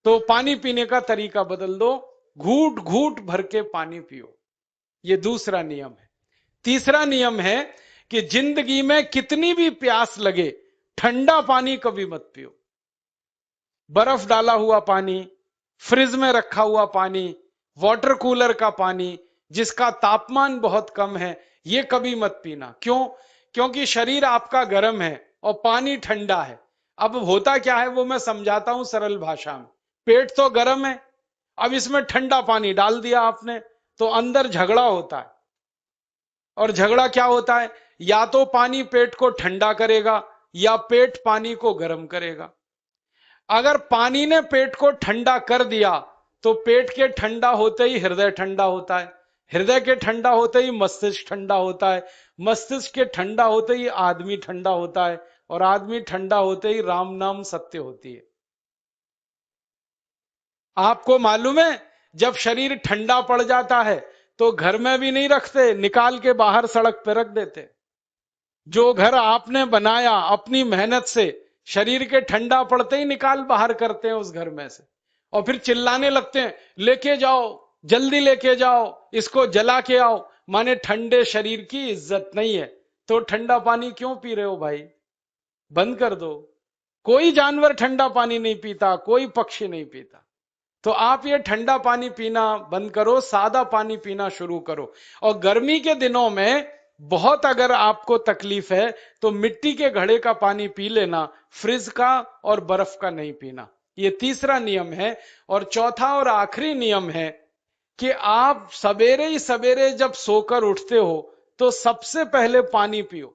तो पानी पीने का तरीका बदल दो, घूट घूट भर के पानी पियो। ये दूसरा नियम है। तीसरा नियम है कि जिंदगी में कितनी भी प्यास लगे, ठंडा पानी कभी मत पियो। बर्फ डाला हुआ पानी, फ्रिज में रखा हुआ पानी, वाटर कूलर का पानी जिसका तापमान बहुत कम है, ये कभी मत पीना। क्यों? क्योंकि शरीर आपका गर्म है और पानी ठंडा है। अब होता क्या है वो मैं समझाता हूं सरल भाषा में। पेट तो गर्म है, अब इसमें ठंडा पानी डाल दिया आपने, तो अंदर झगड़ा होता है। और झगड़ा क्या होता है? या तो पानी पेट को ठंडा करेगा या पेट पानी को गर्म करेगा। अगर पानी ने पेट को ठंडा कर दिया तो पेट के ठंडा होते ही हृदय ठंडा होता है, हृदय के ठंडा होते ही मस्तिष्क ठंडा होता है, मस्तिष्क के ठंडा होते ही आदमी ठंडा होता है, और आदमी ठंडा होते ही राम नाम सत्य होती है। आपको मालूम है, जब शरीर ठंडा पड़ जाता है तो घर में भी नहीं रखते, निकाल के बाहर सड़क पर रख देते। जो घर आपने बनाया अपनी मेहनत से, शरीर के ठंडा पड़ते ही निकाल बाहर करते हैं उस घर में से, और फिर चिल्लाने लगते हैं, लेके जाओ, जल्दी लेके जाओ, इसको जला के आओ। माने ठंडे शरीर की इज्जत नहीं है। तो ठंडा पानी क्यों पी रहे हो भाई? बंद कर दो। कोई जानवर ठंडा पानी नहीं पीता, कोई पक्षी नहीं पीता। तो आप ये ठंडा पानी पीना बंद करो, सादा पानी पीना शुरू करो। और गर्मी के दिनों में बहुत अगर आपको तकलीफ है तो मिट्टी के घड़े का पानी पी लेना, फ्रिज का और बर्फ का नहीं पीना। ये तीसरा नियम है। और चौथा और आखिरी नियम है कि आप सवेरे ही सवेरे जब सोकर उठते हो तो सबसे पहले पानी पियो।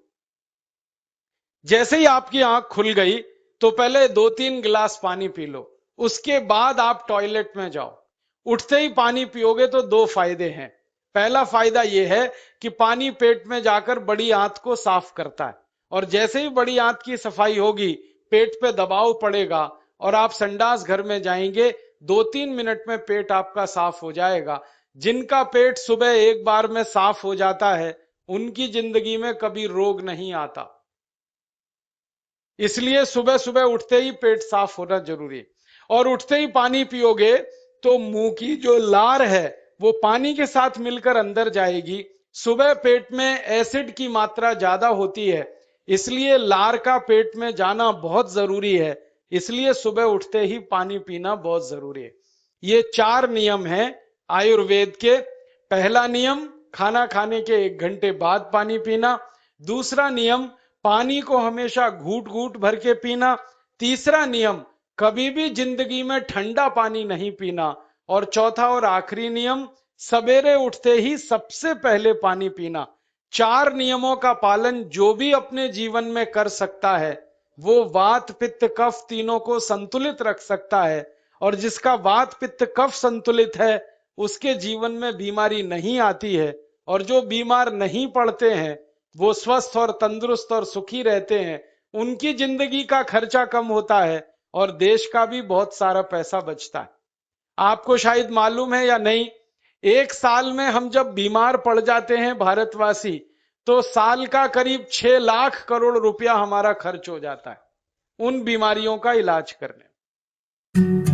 जैसे ही आपकी आंख खुल गई तो पहले 2-3 गिलास पानी पी लो, उसके बाद आप टॉयलेट में जाओ। उठते ही पानी पियोगे तो दो फायदे हैं। पहला फायदा यह है कि पानी पेट में जाकर बड़ी आंत को साफ करता है, और जैसे ही बड़ी आंत की सफाई होगी पेट पे दबाव पड़ेगा और आप संडास घर में जाएंगे, 2-3 मिनट में पेट आपका साफ हो जाएगा। जिनका पेट सुबह एक बार में साफ हो जाता है उनकी जिंदगी में कभी रोग नहीं आता। इसलिए सुबह सुबह उठते ही पेट साफ होना जरूरी है। और उठते ही पानी पियोगे तो मुंह की जो लार है वो पानी के साथ मिलकर अंदर जाएगी। सुबह पेट में एसिड की मात्रा ज्यादा होती है, इसलिए लार का पेट में जाना बहुत जरूरी है। इसलिए सुबह उठते ही पानी पीना बहुत जरूरी है। ये 4 नियम हैं आयुर्वेद के। पहला नियम, खाना खाने के 1 घंटे बाद पानी पीना। दूसरा नियम, पानी को हमेशा घूट घूट भर के पीना। तीसरा नियम, कभी भी जिंदगी में ठंडा पानी नहीं पीना। और चौथा और आखिरी नियम, सवेरे उठते ही सबसे पहले पानी पीना। 4 नियमों का पालन जो भी अपने जीवन में कर सकता है वो वात पित्त कफ तीनों को संतुलित रख सकता है। और जिसका वात पित्त कफ संतुलित है उसके जीवन में बीमारी नहीं आती है। और जो बीमार नहीं पड़ते हैं वो स्वस्थ और तंदुरुस्त और सुखी रहते हैं। उनकी जिंदगी का खर्चा कम होता है और देश का भी बहुत सारा पैसा बचता है। आपको शायद मालूम है या नहीं, 1 साल में हम जब बीमार पड़ जाते हैं भारतवासी, तो साल का करीब 6 लाख करोड़ रुपया हमारा खर्च हो जाता है उन बीमारियों का इलाज करने में।